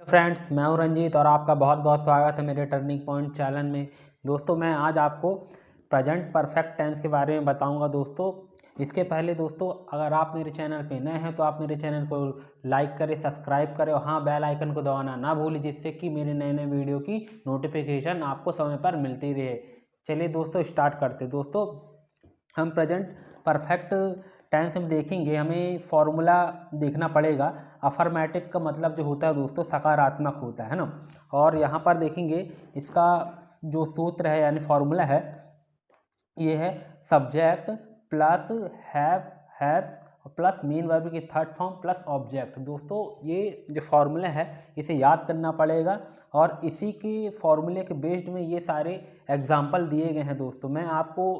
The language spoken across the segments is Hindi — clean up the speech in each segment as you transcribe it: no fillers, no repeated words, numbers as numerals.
फ्रेंड्स, मैं हूं रंजीत और आपका बहुत बहुत स्वागत है मेरे टर्निंग पॉइंट चैनल में। दोस्तों, मैं आज आपको प्रेजेंट परफेक्ट टेंस के बारे में बताऊंगा। दोस्तों, इसके पहले दोस्तों, अगर आप मेरे चैनल पे नए हैं तो आप मेरे चैनल को लाइक करें, सब्सक्राइब करें और हाँ, बेल आइकन को दबाना ना भूलें, जिससे कि मेरे नए नए वीडियो की नोटिफिकेशन आपको समय पर मिलती रहे। चलिए दोस्तों, स्टार्ट करते। दोस्तों, हम प्रेजेंट परफेक्ट टेंस में देखेंगे, हमें फॉर्मूला देखना पड़ेगा। अफर्मेटिव का मतलब जो होता है दोस्तों, सकारात्मक होता है ना। और यहाँ पर देखेंगे इसका जो सूत्र है यानी फॉर्मूला है, ये है subject plus have has plus main verb की थर्ड फॉर्म प्लस ऑब्जेक्ट। दोस्तों, ये जो फॉर्मूला है इसे याद करना पड़ेगा और इसी के फॉर्मूले के बेस्ड में ये सारे एग्जाम्पल दिए गए हैं। दोस्तों, मैं आपको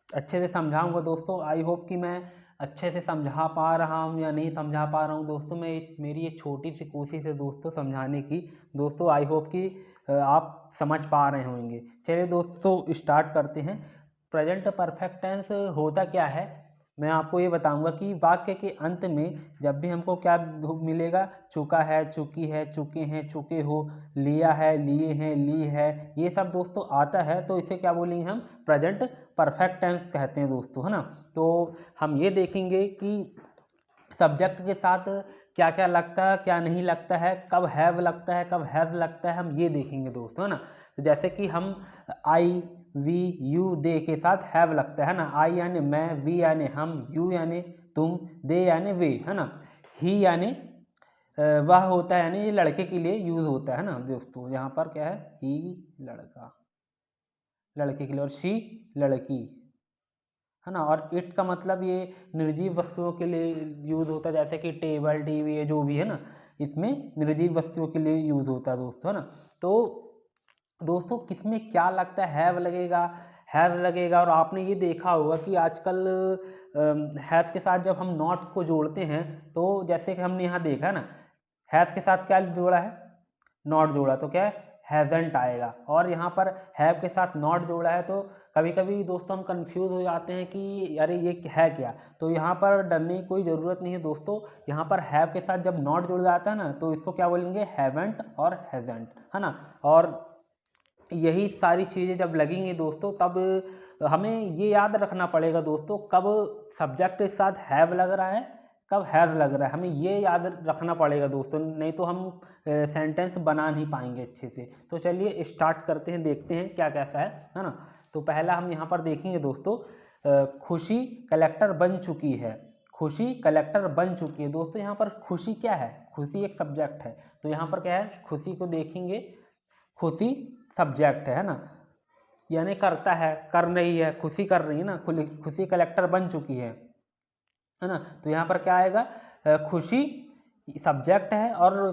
अच्छे से समझाऊंगा। दोस्तों, आई होप कि मैं अच्छे से समझा पा रहा हूँ या नहीं समझा पा रहा हूँ। दोस्तों, मेरी ये छोटी सी कोशिश है दोस्तों समझाने की। दोस्तों, आई होप कि आप समझ पा रहे होंगे। चलिए दोस्तों, स्टार्ट करते हैं। प्रेजेंट परफेक्ट टेंस होता क्या है, मैं आपको ये बताऊंगा कि वाक्य के अंत में जब भी हमको क्या मिलेगा, चुका है, चुकी है, चुके हैं, चुके हो, लिया है, लिए हैं, ली है, ये सब दोस्तों आता है तो इसे क्या बोलेंगे हम, प्रेजेंट परफेक्ट टेंस कहते हैं दोस्तों, है ना। तो हम ये देखेंगे कि सब्जेक्ट के साथ क्या क्या लगता है, क्या नहीं लगता है, कब हैव लगता है, कब हैज़ लगता है, हम ये देखेंगे दोस्तों, है ना। तो जैसे कि हम आई, वी, यू, दे के साथ हैव लगता है ना। आई यानी मैं, वी यानी हम, यू यानी तुम, दे यानी वे, है ना। ही यानी वह होता है, यानी ये लड़के के लिए यूज़ होता है ना दोस्तों। यहाँ पर क्या है, ही लड़का, लड़के के लिए, और शी लड़की, है ना। और इट का मतलब ये निर्जीव वस्तुओं के लिए यूज़ होता है, जैसे कि टेबल, टीवी, ये जो भी है ना, इसमें निर्जीव वस्तुओं के लिए यूज़ होता है दोस्तों, है ना। तो दोस्तों, किसमें क्या लगता है, हैव लगेगा, हैज़ लगेगा। और आपने ये देखा होगा कि आजकल हैज़ के साथ जब हम नॉट को जोड़ते हैं तो जैसे कि हमने यहाँ देखा ना, हैज़ के साथ क्या जोड़ा है, नॉट जोड़ा, तो क्या है, हैज़ंट आएगा। और यहाँ पर हैव के साथ नॉट जोड़ा है तो कभी कभी दोस्तों हम कंफ्यूज हो जाते हैं कि अरे ये है क्या। तो यहाँ पर डरने की कोई ज़रूरत नहीं है दोस्तों। यहाँ पर हैव के साथ जब नॉट जुड़ जाता है ना तो इसको क्या बोलेंगे, हैवेंट और हैज़ंट, है ना। और यही सारी चीज़ें जब लगेंगी दोस्तों, तब हमें ये याद रखना पड़ेगा दोस्तों, कब सब्जेक्ट के साथ हैव लग रहा है, कब हैज़ लग रहा है, हमें ये याद रखना पड़ेगा दोस्तों, नहीं तो हम सेंटेंस बना नहीं पाएंगे अच्छे से। तो चलिए स्टार्ट करते हैं, देखते हैं क्या कैसा है ना। तो पहला हम यहाँ पर देखेंगे दोस्तों, खुशी कलेक्टर बन चुकी है। खुशी कलेक्टर बन चुकी है। दोस्तों, यहाँ पर खुशी क्या है, खुशी एक सब्जेक्ट है, तो यहाँ पर क्या है, खुशी को देखेंगे, खुशी सब्जेक्ट है ना, यानी करता है, कर रही है, खुशी कर रही है ना, खुशी कलेक्टर बन चुकी है ना। तो यहाँ पर क्या आएगा, खुशी सब्जेक्ट है और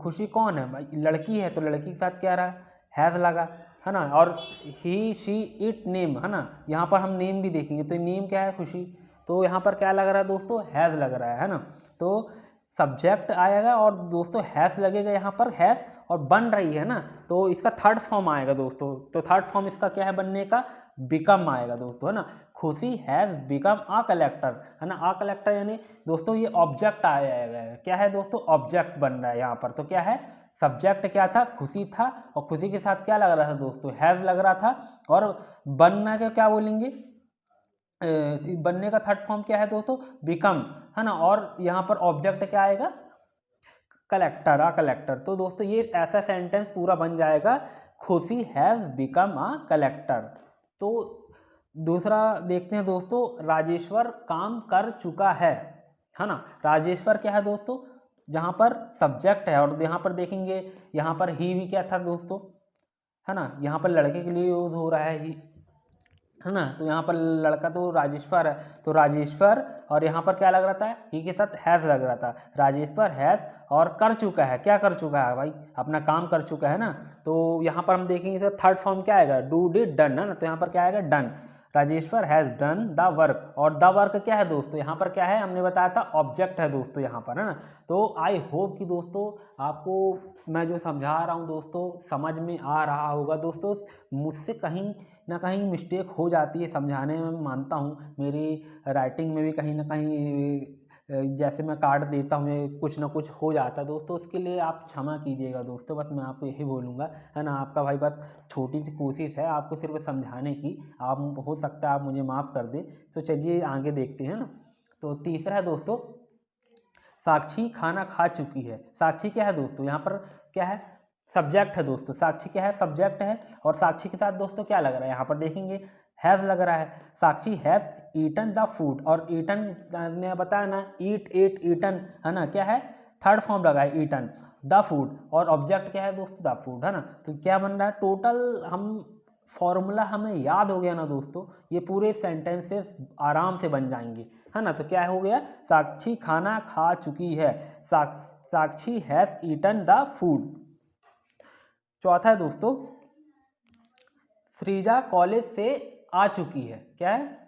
खुशी कौन है भाई, लड़की है, तो लड़की के साथ क्या रहा, हैज़ लगा, है ना। और ही, शी, इट, नेम, है ना, यहाँ पर हम नेम भी देखेंगे तो नेम क्या है, खुशी, तो यहाँ पर क्या लग रहा है दोस्तों, हैज़ लग रहा है ना। तो सब्जेक्ट आएगा और दोस्तों हैज़ लगेगा यहाँ पर, हैज़, और बन रही है ना, तो इसका थर्ड फॉर्म आएगा दोस्तों। तो थर्ड फॉर्म इसका क्या है बनने का, बिकम आएगा दोस्तों, है ना। खुशी हैज़ बिकम आ कलेक्टर, है ना। आ कलेक्टर यानी दोस्तों ये ऑब्जेक्ट आएगा, क्या है दोस्तों, ऑब्जेक्ट बन रहा है यहाँ पर। तो क्या है, सब्जेक्ट क्या था, खुशी था, और खुशी के साथ क्या लग रहा था दोस्तों, हैज़ लग रहा था। और बनना के क्या बोलेंगे, बनने का थर्ड फॉर्म क्या है दोस्तों, बिकम, है ना। और यहाँ पर ऑब्जेक्ट क्या आएगा, कलेक्टर, आ कलेक्टर। तो दोस्तों ये ऐसा सेंटेंस पूरा बन जाएगा, खुशी हैज़ बिकम आ कलेक्टर। तो दूसरा देखते हैं दोस्तों, राजेश्वर काम कर चुका है ना। राजेश्वर क्या है दोस्तों, जहाँ पर सब्जेक्ट है, और यहाँ पर देखेंगे, यहाँ पर ही भी क्या था दोस्तों, है ना, यहाँ पर लड़के के लिए यूज़ हो रहा है ही, है ना। तो यहाँ पर लड़का तो राजेश्वर है, तो राजेश्वर, और यहाँ पर क्या लग रहा था, ही के साथ हैज़ लग रहा था, राजेश्वर हैज़, और कर चुका है, क्या कर चुका है भाई, अपना काम कर चुका है ना। तो यहाँ पर हम देखेंगे तो थर्ड फॉर्म क्या आएगा, डू, डिड, डन, है ना। तो यहाँ पर क्या आएगा, done, Rajeshwar has done the work. और द वर्क क्या है दोस्तों, यहाँ पर क्या है, हमने बताया था ऑब्जेक्ट है दोस्तों यहाँ पर, है ना। तो आई होप कि दोस्तों आपको मैं जो समझा रहा हूँ दोस्तों समझ में आ रहा होगा। दोस्तों, मुझसे कहीं ना कहीं मिस्टेक हो जाती है समझाने में, मानता हूँ, मेरी राइटिंग में भी कहीं ना कहीं जैसे मैं काट देता हूँ कुछ ना कुछ हो जाता है दोस्तों, उसके लिए आप क्षमा कीजिएगा दोस्तों। बस मैं आपको यही बोलूँगा, है ना। आपका भाई बस छोटी सी कोशिश है आपको सिर्फ समझाने की, आप हो सकता है आप मुझे माफ़ कर दें। तो चलिए आगे देखते हैं ना। तो तीसरा है दोस्तों, साक्षी खाना खा चुकी है। साक्षी क्या है दोस्तों, यहाँ पर क्या है, सब्जेक्ट है दोस्तों। साक्षी क्या है, सब्जेक्ट है। और साक्षी के साथ दोस्तों क्या लग रहा है, यहाँ पर देखेंगे हैज़ लग रहा है। साक्षी हैज़ ईटन द फूड, और ईटन ने बताया ना, ईट एट ईटन, है ना, क्या है, थर्ड फॉर्म लगा है ईटन द फूड, और ऑब्जेक्ट क्या है दोस्तों, द फूड, है ना। तो क्या बन रहा है, टोटल हम फॉर्मूला हमें याद हो गया ना दोस्तों, ये पूरे सेंटेंसेस आराम से बन जाएंगे, है ना। तो क्या हो गया, साक्षी खाना खा चुकी है, साक्षी हैज़ ईटन द फूड। चौथा है दोस्तों, श्रीजा कॉलेज से आ चुकी है। क्या है,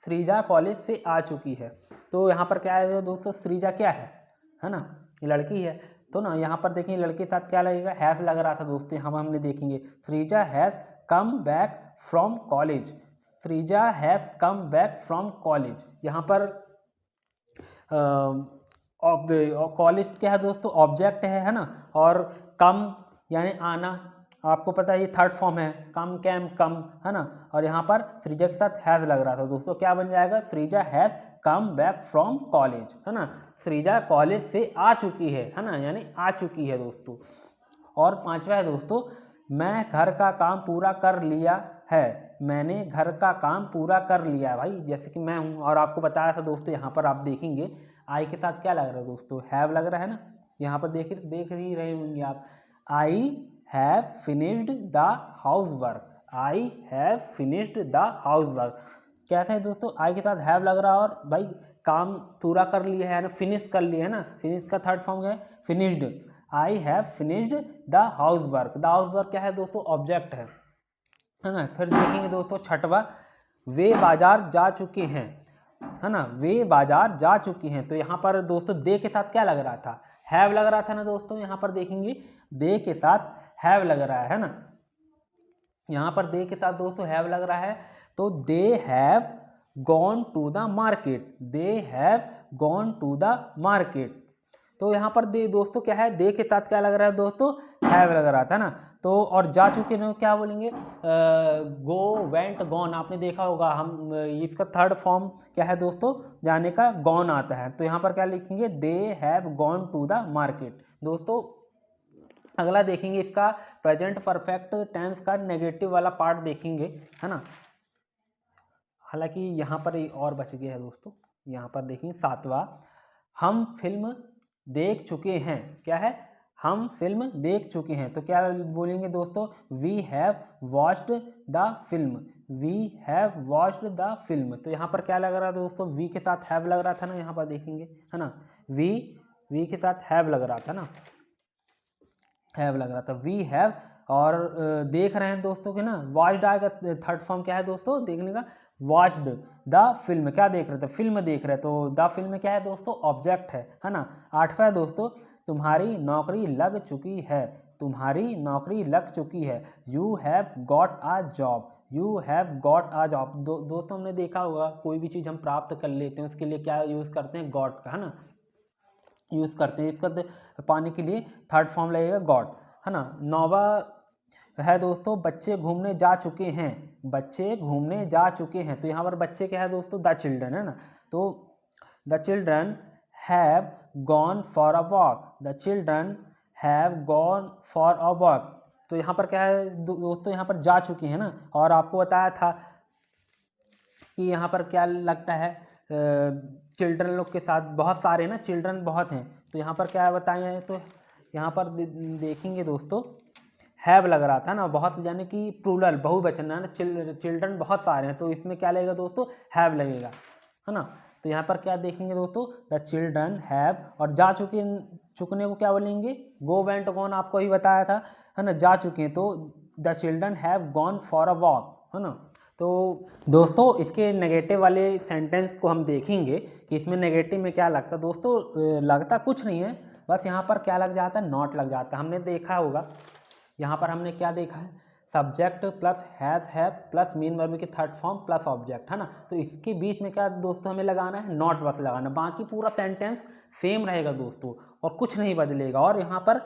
श्रीजा कॉलेज से आ चुकी है। तो यहाँ पर क्या है दोस्तों, श्रीजा क्या है ना, ये लड़की है। तो ना यहाँ पर देखिए लड़के के साथ क्या लगेगा, हैज़ लग रहा था दोस्तों। हमने देखेंगे Shreeja has come back from college, Shreeja has come back from college. यहाँ पर कॉलेज क्या है दोस्तों, ऑब्जेक्ट है ना। और कम यानी आना, आपको पता है ये थर्ड फॉर्म है, कम कैम कम, है ना। और यहाँ पर श्रीजा के साथ हैज़ लग रहा था दोस्तों, क्या बन जाएगा, Shreeja has come back from college, है ना। श्रीजा कॉलेज से आ चुकी है ना, यानी आ चुकी है दोस्तों। और पांचवा है दोस्तों, मैं घर का काम पूरा कर लिया है। मैंने घर का काम पूरा कर लिया है भाई, जैसे कि मैं हूँ। और आपको बताया था दोस्तों, यहाँ पर आप देखेंगे आई के साथ क्या लग रहा है दोस्तों, हैव लग रहा है ना। यहाँ पर देख ही रहे होंगे आप, I have finished the house work, I have finished the house work. कैसा है दोस्तों, आई के साथ हैव लग रहा है, और भाई काम पूरा कर लिया है ना, फिनिश कर लिया है ना। फिनिश का थर्ड फॉर्म है finished, I have finished the house work. The house work क्या है दोस्तों, ऑब्जेक्ट है ना। फिर देखेंगे दोस्तों छठवा, वे बाजार जा चुके हैं, है ना, वे बाजार जा चुके हैं। तो यहाँ पर दोस्तों दे के साथ क्या लग रहा था, हैव लग रहा था ना दोस्तों। यहाँ पर देखेंगे दे के साथ हैव लग रहा है ना, यहाँ पर दे के साथ दोस्तों हैव लग रहा है। तो they have gone to the market, they have gone to the market. तो यहाँ पर दे दोस्तों क्या है, दे के साथ क्या लग रहा है दोस्तों, हैव लग रहा था ना। तो और जा चुके ना क्या बोलेंगे, गो वेंट गॉन। आपने देखा होगा, हम इसका थर्ड फॉर्म क्या है दोस्तों, जाने का, गॉन आता है। तो यहाँ पर क्या लिखेंगे, they have gone to the market. दोस्तों अगला देखेंगे इसका प्रेजेंट परफेक्ट टेंस का नेगेटिव वाला पार्ट देखेंगे, है ना। हालांकि यहाँ पर और बच गया है दोस्तों। यहाँ पर देखेंगे सातवां, हम फिल्म देख चुके हैं। क्या है, हम फिल्म देख चुके हैं। तो क्या बोलेंगे दोस्तों, we have watched the film, we have watched the film. तो यहाँ पर क्या लग रहा है दोस्तों, वी के साथ हैव लग रहा था ना, यहाँ पर देखेंगे, है ना, वी के साथ हैव लग रहा था ना, हैव लग रहा था, वी हैव। और देख रहे हैं दोस्तों के ना, वॉच्ड आएगा, थर्ड फॉर्म क्या है दोस्तों देखने का, वॉच्ड द फिल्म। क्या देख रहे थे, फिल्म देख रहे, तो द फिल्म क्या है दोस्तों, ऑब्जेक्ट है ना। आठवां है दोस्तों, तुम्हारी नौकरी लग चुकी है, तुम्हारी नौकरी लग चुकी है। You have got a job, you have got a job. दोस्तों हमने देखा होगा, कोई भी चीज़ हम प्राप्त कर लेते हैं उसके लिए क्या यूज़ करते हैं, गॉट का, है ना, यूज़ करते हैं। इसका पाने के लिए थर्ड फॉर्म लगेगा गॉट, है ना। नौवा है दोस्तों, बच्चे घूमने जा चुके हैं, बच्चे घूमने जा चुके हैं। तो यहाँ पर बच्चे क्या है दोस्तों, द चिल्ड्रन, है ना। तो the children have gone for a walk, the children have gone for a walk. तो यहाँ पर क्या है दोस्तों, यहाँ पर जा चुके हैं ना। और आपको बताया था कि यहाँ पर क्या लगता है, चिल्ड्रन लोग के साथ बहुत सारे ना, चिल्ड्रन बहुत हैं। तो यहाँ पर क्या बताए, तो यहाँ पर देखेंगे दोस्तों हैव लग रहा था ना, बहुत, यानी कि प्लूरल बहुवचन है ना, चिल्ड्रन बहुत सारे हैं। तो इसमें क्या लगेगा दोस्तों, हैव लगेगा, है ना। तो यहाँ पर क्या देखेंगे दोस्तों, द चिल्ड्रन हैव। और जा चुकने को क्या बोलेंगे, गो वेंट गॉन, आपको ही बताया था, है ना, जा चुके हैं। तो the children have gone for a walk, है ना। तो दोस्तों इसके नेगेटिव वाले सेंटेंस को हम देखेंगे कि इसमें नेगेटिव में क्या लगता है दोस्तों, लगता कुछ नहीं है, बस यहाँ पर क्या लग जाता है, नॉट लग जाता है। हमने देखा होगा, यहाँ पर हमने क्या देखा है, subject plus has have plus main verb की थर्ड फॉर्म प्लस ऑब्जेक्ट, है ना। तो इसके बीच में क्या दोस्तों हमें लगाना है, नॉट बस लगाना, बाकी पूरा सेंटेंस सेम रहेगा दोस्तों और कुछ नहीं बदलेगा। और यहाँ पर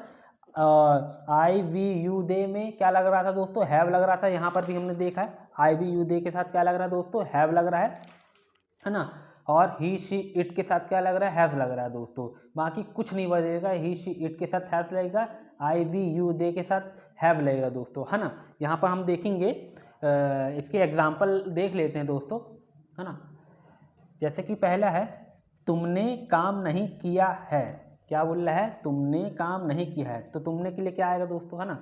आई वी यू दे में क्या लग रहा था दोस्तों, हैव लग रहा था। यहाँ पर भी हमने देखा है आई वी यू दे के साथ क्या लग रहा है दोस्तों, हैव लग रहा है ना। और ही शी इट के साथ क्या लग रहा है, हैज़ लग रहा है दोस्तों। बाकी कुछ नहीं बदलेगा, ही शी इट के साथ हैज़ लगेगा, आई वी यू दे के साथ हैव लगेगा दोस्तों, है ना। यहाँ पर हम देखेंगे इसके एग्जाम्पल देख लेते हैं दोस्तों, है ना। जैसे कि पहला है तुमने काम नहीं किया है, क्या बोल रहा है, तुमने काम नहीं किया है। तो तुमने के लिए क्या आएगा दोस्तों, है ना।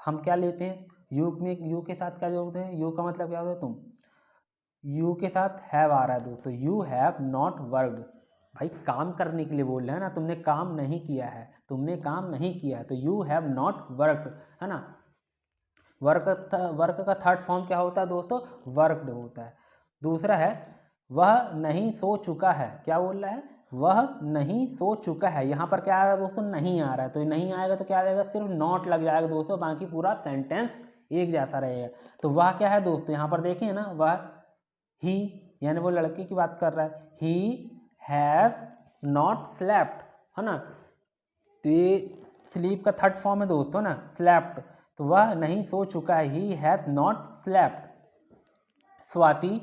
हम क्या लेते हैं, यू में, यू के साथ क्या जोड़ते हैं, यू का मतलब क्या होता है तुम, यू के साथ हैव आ रहा है दोस्तों, यू हैव नॉट वर्कड। भाई काम करने के लिए बोल रहे हैं ना, तुमने काम नहीं किया है, तुमने काम नहीं किया है, तो यू हैव नॉट वर्कड, है ना। वर्क का थर्ड फॉर्म क्या होता है दोस्तों, वर्कड होता है। दूसरा है वह नहीं सो चुका है, क्या बोल रहा है, वह नहीं सो चुका है। यहाँ पर क्या आ रहा है दोस्तों, नहीं आ रहा है, तो नहीं आएगा तो क्या आ जाएगा, सिर्फ नॉट लग जाएगा दोस्तों, बाकी पूरा सेंटेंस एक जैसा रहेगा। तो वह क्या है दोस्तों, यहाँ पर देखिए ना, वह ही यानी वो लड़के की बात कर रहा है, ही हैज़ नॉट स्लेप्ट, है ना। तो ये स्लीप का थर्ड फॉर्म है दोस्तों ना, स्लेप्ट। तो वह नहीं सो चुका है, he has not slept. Swati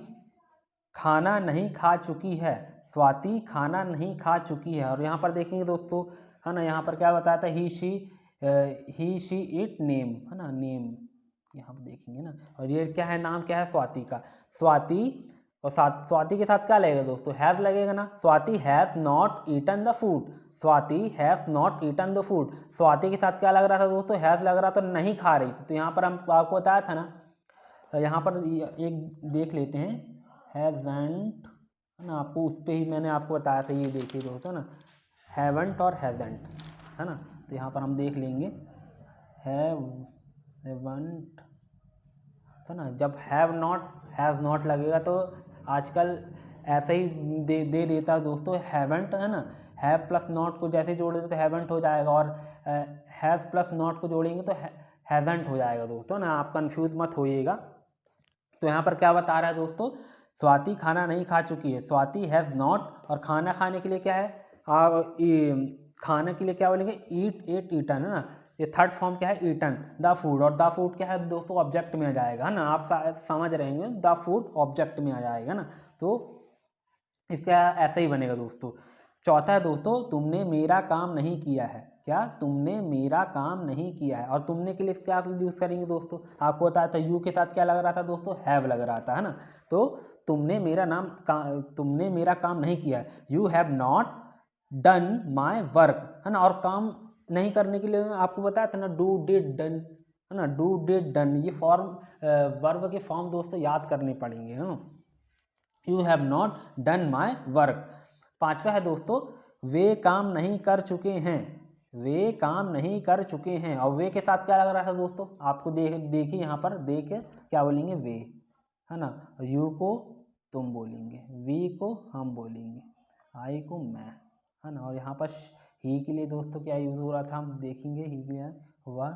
खाना नहीं खा चुकी है, स्वाति खाना नहीं खा चुकी है। और यहाँ पर देखेंगे दोस्तों, है ना, यहाँ पर क्या बताया था, ही शी इट नेम, है ना, नेम यहाँ पर देखेंगे ना। और ये क्या है, नाम क्या है स्वाति का, स्वाति। और स्वाति के साथ क्या लगेगा दोस्तों, हैज़ लगेगा ना। Swati has not eaten the food, Swati has not eaten the food. Swati के साथ क्या लग रहा था दोस्तों, हैज़ लग रहा था, नहीं खा रही थी। तो यहाँ पर हम आपको बताया था ना, यहाँ पर एक देख लेते हैं, हैज़ेंट, है ना, आपको उस पर ही मैंने आपको बताया था, ये देखिए दोस्तों ना, हैवेंट और हैज़ेंट, है ना। तो यहाँ पर हम देख लेंगे हैवंट, है ना। जब हैव नॉट हैज़ नॉट लगेगा तो आजकल ऐसे ही दे देता है दोस्तों, हैवेंट, है ना। हैव प्लस नॉट को जैसे जोड़ देते तो हैवेंट हो जाएगा, और हैज़ प्लस नॉट को जोड़ेंगे तो हैज़ेंट हो जाएगा दोस्तों ना, आप कंफ्यूज मत होइएगा। तो यहाँ पर क्या बता रहा है दोस्तों, स्वाति खाना नहीं खा चुकी है, स्वाति हैज़ नॉट। और खाना खाने के लिए क्या है, खाने के लिए क्या बोलेंगे, ईट एट ईटन, है ना। ये थर्ड फॉर्म क्या है, ईटन द फूड। और द फूड क्या है दोस्तों, ऑब्जेक्ट में आ जाएगा, है ना, आप समझ रहे होंगे, द फूड ऑब्जेक्ट में आ जाएगा ना। तो इसका ऐसे ही बनेगा दोस्तों। चौथा है दोस्तों, तुमने मेरा काम नहीं किया है, क्या, तुमने मेरा काम नहीं किया है। और तुमने के लिए क्या यूज़ करेंगे दोस्तों, आपको बताया था, यू के साथ क्या लग रहा था दोस्तों, हैव लग रहा था, है ना। तो तुमने मेरा काम नहीं किया है, you have not done my work, है ना। और काम नहीं करने के लिए आपको बताया था ना, डू डिड डन, है ना, डू डिड डन। ये फॉर्म वर्ब के फॉर्म दोस्तों याद करने पड़ेंगे, है ना। You have not done my work. पांचवा है दोस्तों, वे काम नहीं कर चुके हैं, वे काम नहीं कर चुके हैं। और वे के साथ क्या लग रहा था दोस्तों, आपको देखिए यहाँ पर देख क्या बोलेंगे, वे, है ना। यू को तुम बोलेंगे, वी को हम बोलेंगे, आई को मैं, है ना। और यहाँ पर ही के लिए दोस्तों क्या यूज़ हो रहा था, हम देखेंगे, ही के लिए वह,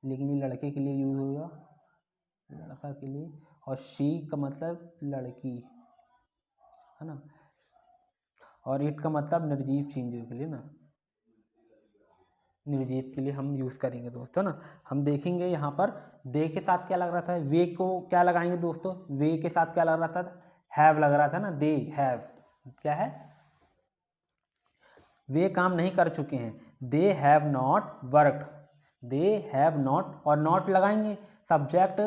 लेकिन ये लड़के के लिए यूज़ होगा, लड़का के लिए। और शी का मतलब लड़की, है ना। और इट का मतलब निर्जीव चीज़ों के लिए ना, निर्जीव के लिए हम यूज़ करेंगे दोस्तों ना। हम देखेंगे यहाँ पर दे के साथ क्या लग रहा था, वे को क्या लगाएंगे दोस्तों, वे के साथ क्या लग रहा था, हैव लग रहा था ना, दे हैव, क्या है, वे काम नहीं कर चुके हैं, they have not worked, they have not. और नॉट लगाएंगे, subject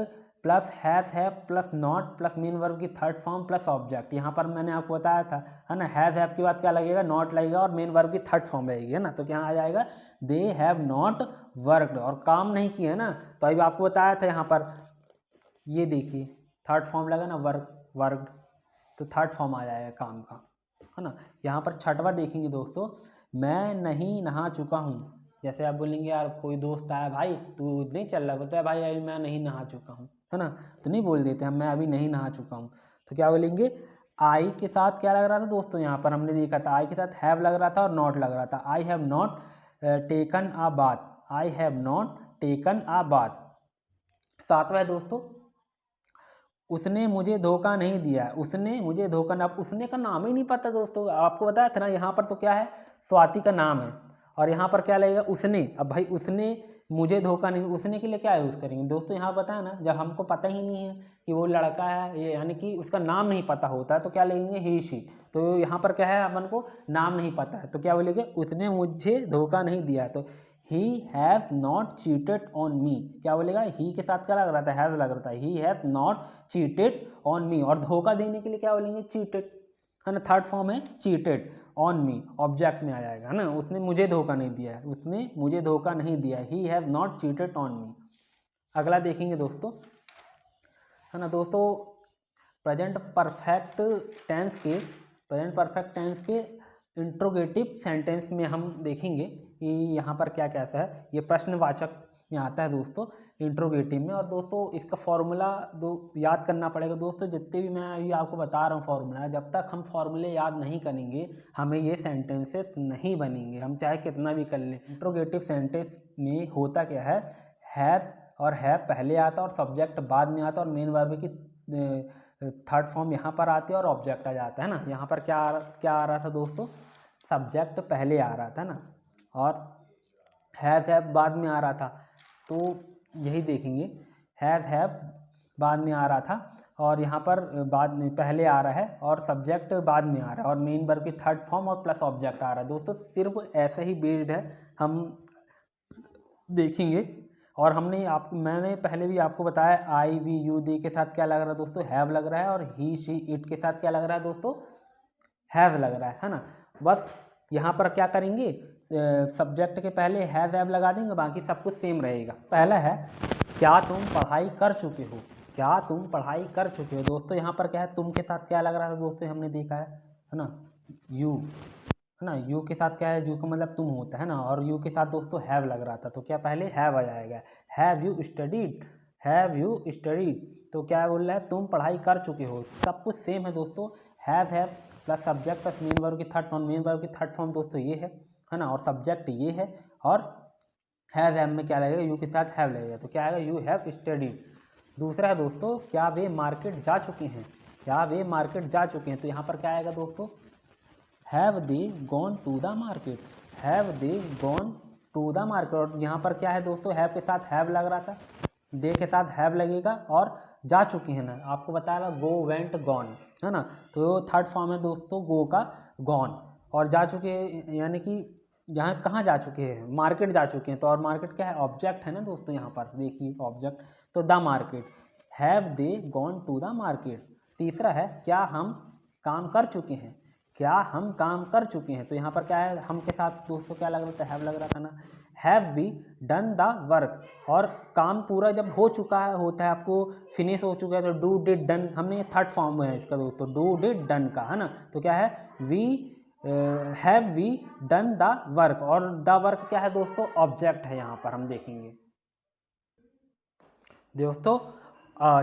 plus has have plus not plus main verb की थर्ड फॉर्म प्लस ऑब्जेक्ट। यहाँ पर मैंने आपको बताया था, है ना, हैज़ हैव के बाद क्या लगेगा, नॉट लगेगा, और मेन वर्ब की थर्ड फॉर्म रहेगी, है ना। तो क्या आ जाएगा, दे हैव नॉट वर्कड। और काम नहीं किया, है ना, तो अभी आपको बताया था यहाँ पर, ये देखिए थर्ड फॉर्म लगा ना, वर्कड, तो थर्ड फॉर्म आ जाएगा काम का, है ना। यहाँ पर छठवा देखेंगे दोस्तों, मैं नहीं नहा चुका हूँ। जैसे आप बोलेंगे यार कोई दोस्त आया, भाई तू नहीं चल रहा, बोलता है भाई अभी मैं नहीं नहा चुका हूँ, है ना। तो नहीं बोल देते हम, मैं अभी नहीं नहा चुका हूँ। तो क्या बोलेंगे, आई के साथ क्या लग रहा था दोस्तों, यहाँ पर हमने देखा था आई के साथ हैव लग रहा था और नॉट लग रहा था। I have not taken a bath, I have not taken a bath. सातवां है दोस्तों, उसने मुझे धोखा नहीं दिया। उसने मुझे धोखा ना, उसने का नाम ही नहीं पता दोस्तों, आपको बताया था ना। यहाँ पर तो क्या है, स्वाति का नाम है और यहाँ पर क्या लगेगा, उसने। अब भाई उसने मुझे धोखा नहीं, उसने के लिए क्या यूज़ करेंगे दोस्तों, यहाँ बताया ना, जब हमको पता ही नहीं है कि वो लड़का है, ये यानी कि उसका नाम नहीं पता होता है, तो क्या लेंगे, ही शी। तो यहाँ पर क्या है, अपन को नाम नहीं पता है, तो क्या बोलेंगे, उसने मुझे धोखा नहीं दिया। तो he has not cheated on me, क्या बोलेगा, ही के साथ क्या लग रहा था, हैज़ लग रहा था, he has not cheated on me. और धोखा देने के लिए क्या बोलेंगे, चीटेड, है ना, थर्ड फॉर्म है चीटेड ऑन मी, ऑब्जेक्ट में आ जाएगा, है ना। उसने मुझे धोखा नहीं दिया है, उसने मुझे धोखा नहीं दिया, he has not cheated on me. अगला देखेंगे दोस्तों, है ना दोस्तों, प्रेजेंट परफेक्ट टेंस के इंट्रोगेटिव सेंटेंस में हम देखेंगे कि यहाँ पर क्या कैसा है, ये प्रश्नवाचक में आता है दोस्तों, इंट्रोगेटिव में। और दोस्तों इसका फॉर्मूला याद करना पड़ेगा दोस्तों, जितने भी मैं अभी आपको बता रहा हूँ फॉर्मूला, जब तक हम फॉर्मूले याद नहीं करेंगे हमें ये सेंटेंसेस नहीं बनेंगे, हम चाहे कितना भी कर लें। इंट्रोगेटिव सेंटेंस में होता क्या है, हैज़ और हैव पहले आता है और सब्जेक्ट बाद में आता है, और मेन वर्ब की थर्ड फॉर्म यहाँ पर आती है और ऑब्जेक्ट आ जाता है ना। यहाँ पर क्या आ रहा था दोस्तों, सब्जेक्ट पहले आ रहा था ना, और हैज़ हैव बाद में आ रहा था। तो यही देखेंगे, हैज़ हैव बाद में आ रहा था और यहाँ पर बाद में पहले आ रहा है और सब्जेक्ट बाद में आ रहा है और मेन वर्ब की थर्ड फॉर्म और प्लस ऑब्जेक्ट आ रहा है दोस्तों। सिर्फ ऐसे ही बेस्ड है, हम देखेंगे। और मैंने पहले भी आपको बताया, आई वी यू दे के साथ क्या लग रहा है दोस्तों, हैव लग रहा है, और ही शी इट के साथ क्या लग रहा है दोस्तों, हैज़ लग रहा है ना। बस यहाँ पर क्या करेंगे, सब्जेक्ट के पहले हैज़ हैव लगा देंगे, बाकी सब कुछ सेम रहेगा। पहला है, क्या तुम पढ़ाई कर चुके हो, क्या तुम पढ़ाई कर चुके हो दोस्तों। यहाँ पर क्या है, तुम के साथ क्या लग रहा था दोस्तों, हमने देखा है ना, यू, है ना। यू के साथ क्या है, यू का मतलब तुम होता है ना, और यू के साथ दोस्तों हैव लग रहा था, तो क्या पहले हैव आ जाएगा। Have you studied, have you studied, तो क्या बोल रहा है, तुम पढ़ाई कर चुके हो, सब कुछ सेम है दोस्तों। Have plus subject plus main verb की थर्ड फॉर्म, मेन वर्ब की थर्ड फॉर्म दोस्तों ये है ना, और सब्जेक्ट ये है, और हैव में क्या लगेगा, यू के साथ हैव लगेगा, तो क्या आएगा, यू हैव स्टडीड। दूसरा है दोस्तों, क्या वे मार्केट जा चुके हैं, क्या वे मार्केट जा चुके हैं, तो यहाँ पर क्या आएगा दोस्तों, have they gone to the market, have they gone to the market. और यहाँ पर क्या है दोस्तों, हैव के साथ हैव लग रहा था, दे के साथ हैव लगेगा, और जा चुके हैं ना, आपको बताया गो वेंट गॉन, है ना, तो थर्ड फॉर्म है दोस्तों गो का, गॉन। और जा चुके यानी कि यहाँ कहाँ जा चुके हैं, मार्केट जा चुके हैं, तो और मार्केट क्या है, ऑब्जेक्ट है ना दोस्तों, यहाँ पर देखिए ऑब्जेक्ट, तो the market, have they gone to the market. तीसरा है, क्या हम काम कर चुके हैं, क्या हम काम कर चुके हैं, तो यहाँ पर क्या है, हम के साथ दोस्तों क्या लग रहा था, हैव लग रहा था ना। Have we done the work, और काम पूरा जब हो चुका है होता है, आपको फिनिश हो चुका है, तो डू डिड डन, हमने थर्ड फॉर्म है इसका दोस्तों, डू डिड डन का, है ना। तो क्या है, we have we done the work, और द वर्क क्या है दोस्तों, ऑब्जेक्ट है, यहाँ पर हम देखेंगे दोस्तों।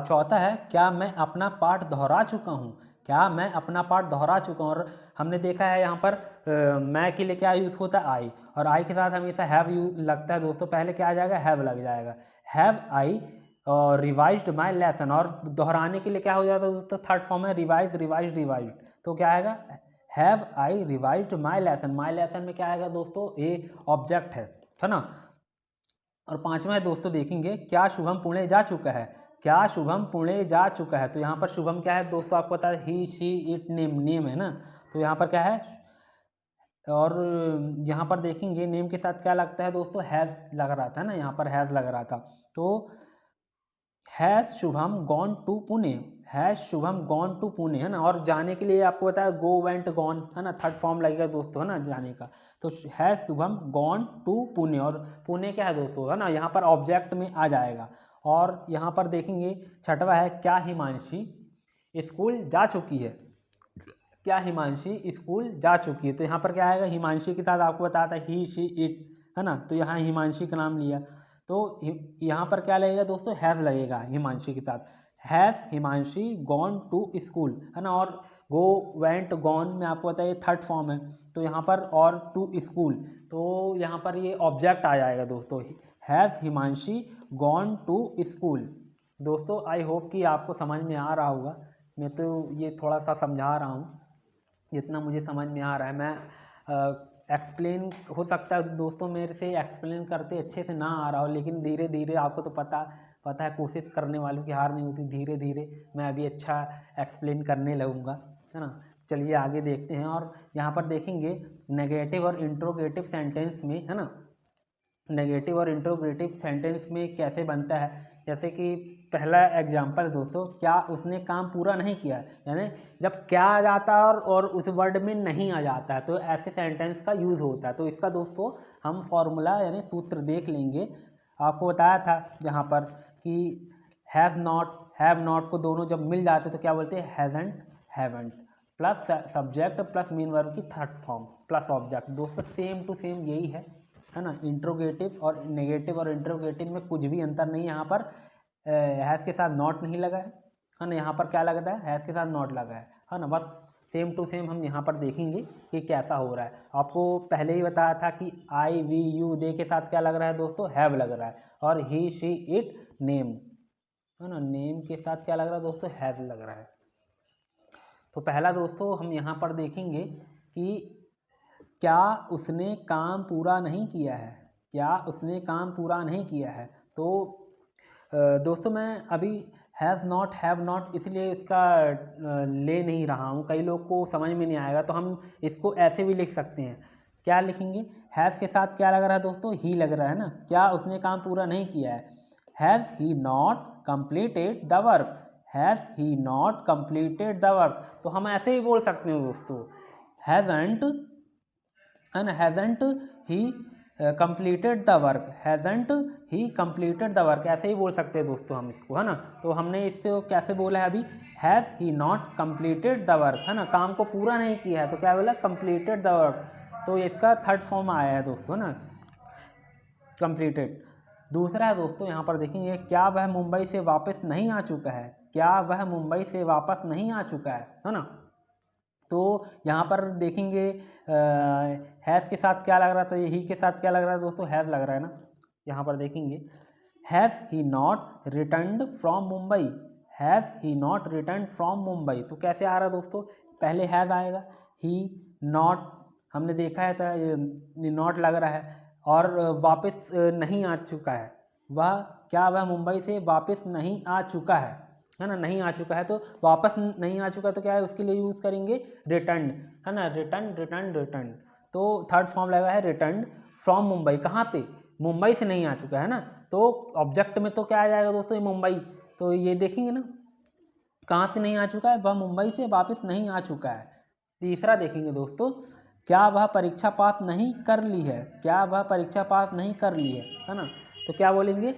चौथा है, क्या मैं अपना पाठ दोहरा चुका हूँ, क्या मैं अपना पाठ दोहरा चुका हूँ। और हमने देखा है यहाँ पर मैं के लिए क्या यूज़ होता है, आई, और आई के साथ हमेशा हैव यूज लगता है दोस्तों, पहले क्या आ जाएगा, हैव लग जाएगा, हैव आई और रिवाइज्ड माई लेसन, और दोहराने के लिए क्या हो जाता है दोस्तों, थर्ड फॉर्म है रिवाइज, रिवाइज्ड, तो क्या आएगा, have I revised my lesson. My lesson में क्या आएगा दोस्तों, ए ऑब्जेक्ट है ना। और पांचवा है दोस्तों, देखेंगे, क्या शुभम पुणे जा चुका है, क्या शुभम पुणे जा चुका है, तो यहाँ पर शुभम क्या है दोस्तों, आपको पता है ही शी इट नेम है ना, तो यहाँ पर क्या है, और यहाँ पर देखेंगे नेम के साथ क्या लगता है दोस्तों, हैज़ लग रहा था ना, यहाँ पर हैज़ लग रहा था, तो has Shubham gone to Pune, has Shubham gone to Pune, है ना। और जाने के लिए आपको बताया गो वेंट गॉन, है ना, थर्ड फॉर्म लगेगा दोस्तों, है ना, जाने का, तो has Shubham gone to Pune, और पुणे क्या है दोस्तों, है ना, यहाँ पर ऑब्जेक्ट में आ जाएगा। और यहाँ पर देखेंगे छठवा है, क्या हिमांशी स्कूल जा चुकी है, क्या हिमांशी स्कूल जा चुकी है, तो यहाँ पर क्या आएगा, हिमांशी के साथ आपको बताया था ही शी इट, है ना, तो यहाँ हिमांशी का नाम लिया, तो यहाँ पर क्या लगेगा दोस्तों, हैज़ लगेगा हिमांशी के साथ, has Himanshi gone to school, है ना। और गो वेंट गॉन में आपको बताया ये थर्ड फॉर्म है, तो यहाँ पर और टू स्कूल, तो यहाँ पर ये ऑब्जेक्ट आ जाएगा दोस्तों, has Himanshi gone to school, दोस्तों आई होप कि आपको समझ में आ रहा होगा। मैं तो ये थोड़ा सा समझा रहा हूँ जितना मुझे समझ में आ रहा है। मैं एक्सप्लेन हो सकता है दोस्तों मेरे से एक्सप्लेन करते अच्छे से ना आ रहा हो, लेकिन धीरे धीरे आपको तो पता है कोशिश करने वालों की हार नहीं होती। धीरे धीरे मैं अभी अच्छा एक्सप्लेन करने लगूँगा, है ना। चलिए आगे देखते हैं। और यहाँ पर देखेंगे नेगेटिव और इंट्रोगेटिव सेंटेंस में, है ना, नेगेटिव और इंट्रोगेटिव सेंटेंस में कैसे बनता है। जैसे कि पहला एग्जांपल है दोस्तों, क्या उसने काम पूरा नहीं किया, यानी जब क्या आ जाता है और उस वर्ड में नहीं आ जाता है तो ऐसे सेंटेंस का यूज़ होता है। तो इसका दोस्तों हम फॉर्मूला यानी सूत्र देख लेंगे। आपको बताया था यहाँ पर कि हैज़ नॉट हैव नॉट को दोनों जब मिल जाते तो क्या बोलते हैं, hasn't haven't, plus subject plus main verb की थर्ड फॉर्म प्लस ऑब्जेक्ट। दोस्तों सेम टू सेम यही है ना। इंट्रोगेटिव और नेगेटिव और इंट्रोगेटिव में कुछ भी अंतर नहीं है। यहाँ पर हैज़ के साथ नॉट नहीं लगा है ना। यहाँ पर क्या लगता है, हैज़ के साथ नॉट लगा है ना। बस सेम टू सेम हम यहाँ पर देखेंगे कि कैसा हो रहा है। आपको पहले ही बताया था कि आई वी यू दे के साथ क्या लग रहा है दोस्तों, हैव लग रहा है। और ही शी इट नेम, है ना, नेम के साथ क्या लग रहा है दोस्तों, हैव लग रहा है। तो पहला दोस्तों हम यहाँ पर देखेंगे कि क्या उसने काम पूरा नहीं किया है, क्या उसने काम पूरा नहीं किया है। तो दोस्तों मैं अभी हैज़ नॉट हैव नॉट इसलिए इसका ले नहीं रहा हूँ, कई लोग को समझ में नहीं आएगा, तो हम इसको ऐसे भी लिख सकते हैं। क्या लिखेंगे, हैज़ के साथ क्या लग रहा है दोस्तों, ही लग रहा है ना। क्या उसने काम पूरा नहीं किया है, has he not completed the work, has he not completed the work. तो हम ऐसे ही बोल सकते हैं दोस्तों, hasn't and hasn't he completed the work, hasn't he completed the work, ऐसे ही बोल सकते हैं दोस्तों हम इसको, है ना। तो हमने इसको कैसे बोला है अभी, has he not completed the work, है ना, काम को पूरा नहीं किया है तो क्या बोला, कंप्लीटेड द वर्क। तो इसका थर्ड फॉर्म आया है दोस्तों ना, कंप्लीटेड। दूसरा है दोस्तों यहाँ पर देखेंगे, क्या वह मुंबई से वापस नहीं आ चुका है, क्या वह मुंबई से वापस नहीं आ चुका है ना। तो यहाँ पर देखेंगे हैज़ के साथ क्या लग रहा था, ही के साथ क्या लग रहा है दोस्तों, हैज़ लग रहा है ना। यहाँ पर देखेंगे has he not returned from Mumbai, has he not return from Mumbai. तो कैसे आ रहा है दोस्तों, पहले हैज़ आएगा, ही नॉट हमने देखा है था नॉट लग रहा है, और वापस नहीं आ चुका है, वह क्या वह मुंबई से वापस नहीं आ चुका है ना, नहीं आ चुका है। तो वापस नहीं आ चुका तो क्या है, उसके लिए यूज़ करेंगे रिटर्न, है ना, रिटर्न रिटर्न रिटर्न। तो थर्ड फॉर्म लगा है रिटर्न फ्रॉम मुंबई, कहाँ से, मुंबई से नहीं आ चुका है ना। तो ऑब्जेक्ट में तो क्या आ जाएगा दोस्तों, ये मुंबई। तो ये देखेंगे ना, कहाँ से नहीं आ चुका है, वह मुंबई से वापस नहीं आ चुका है। तीसरा देखेंगे दोस्तों, क्या वह परीक्षा पास नहीं कर ली है, क्या वह परीक्षा पास नहीं कर ली है ना। तो क्या बोलेंगे,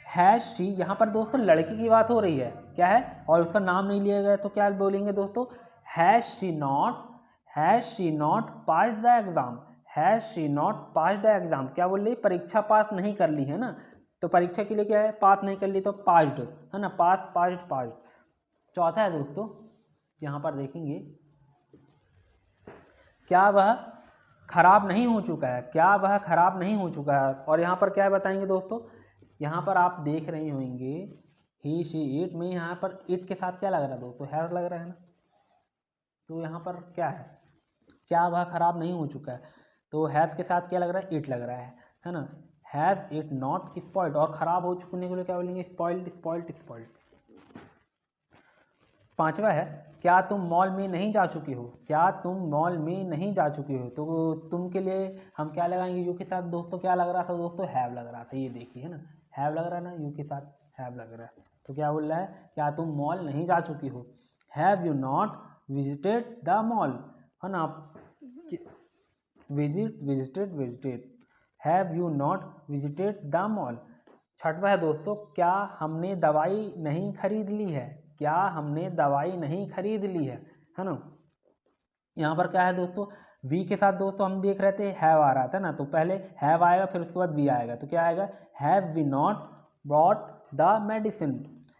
हैज़ शी, यहाँ पर दोस्तों लड़की की बात हो रही है, क्या है, और उसका नाम नहीं लिया गया, तो क्या बोलेंगे दोस्तों, has she not passed the exam, has she not passed the exam. क्या बोल रही, परीक्षा पास नहीं कर ली है ना। तो परीक्षा के लिए क्या है, पास नहीं कर ली तो पास्ड, है ना, पास पास्ड पास्ड। चौथा है दोस्तों, यहाँ पर देखेंगे, क्या वह खराब नहीं हो चुका है, क्या वह खराब नहीं हो चुका है। और यहाँ पर क्या बताएंगे दोस्तों, यहाँ पर आप देख रहे होंगे ही शी इट में, यहाँ पर इट के साथ क्या लग रहा है दोस्तों, हैज़ लग रहा है ना। तो यहाँ पर क्या है, क्या वह खराब नहीं हो चुका है, तो हैज़ के साथ क्या लग रहा है, इट लग रहा है ना। हैज़ इट नॉट स्पॉइल्ड, और ख़राब हो चुकने के लिए क्या बोलेंगे, स्पॉइल्ड स्पॉइल्ड स्पॉइल्ड। पांचवा है, क्या तुम मॉल में नहीं जा चुकी हो, क्या तुम मॉल में नहीं जा चुकी हो। तो तुम के लिए हम क्या लगाएंगे, यू के साथ दोस्तों क्या लग रहा था दोस्तों, हैव लग रहा था। ये देखिए, है ना, हैव लग रहा है ना, यू के साथ हैव लग रहा है। तो क्या बोल रहा है, क्या तुम मॉल नहीं जा चुकी हो, have you not visited the mall, है ना, visited, have you not visited the mall. छठवा है दोस्तों, क्या हमने दवाई नहीं खरीद ली है, क्या हमने दवाई नहीं खरीद ली है ना। यहाँ पर क्या है दोस्तों, वी के साथ दोस्तों हम देख रहे थे हैव आ रहा था ना, तो पहले हैव आएगा फिर उसके बाद वी आएगा। तो क्या आएगा, have we not bought the medicine,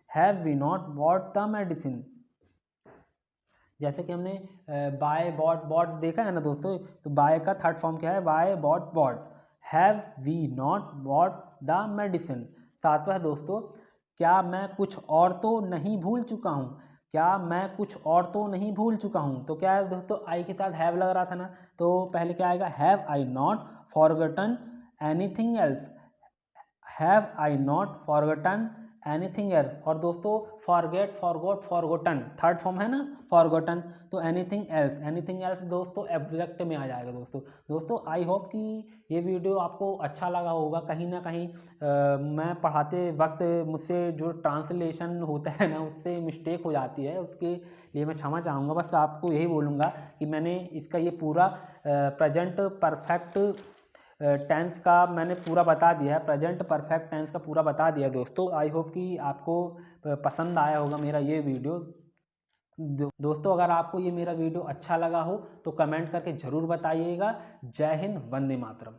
have we not bought the medicine. जैसे कि हमने बाय बॉट बॉट देखा है ना दोस्तों, तो बाय का थर्ड फॉर्म क्या है, buy bought bought, have we not bought the medicine. सातवां है दोस्तों, क्या मैं कुछ और तो नहीं भूल चुका हूँ, क्या मैं कुछ और तो नहीं भूल चुका हूँ। तो क्या है दोस्तों, आई के साथ हैव लग रहा था ना, तो पहले क्या आएगा, have I not forgotten anything else, have I not forgotten anything else. और दोस्तों forget, forgot, forgotten third form है ना, फॉरगोटन। तो एनीथिंग एल्स, एनीथिंग एल्स दोस्तों एब्जेक्ट में आ जाएगा दोस्तों। दोस्तों आई होप कि ये वीडियो आपको अच्छा लगा होगा। कहीं ना कहीं मैं पढ़ाते वक्त मुझसे जो ट्रांसलेशन होता है ना, उससे मिस्टेक हो जाती है, उसके लिए मैं क्षमा चाहूँगा। बस आपको यही बोलूँगा कि मैंने इसका ये पूरा प्रेजेंट परफेक्ट टेंस का मैंने पूरा बता दिया है, प्रेजेंट परफेक्ट टेंस का पूरा बता दिया है दोस्तों। आई होप कि आपको पसंद आया होगा मेरा ये वीडियो। दोस्तों अगर आपको ये मेरा वीडियो अच्छा लगा हो तो कमेंट करके ज़रूर बताइएगा। जय हिंद, वंदे मातरम।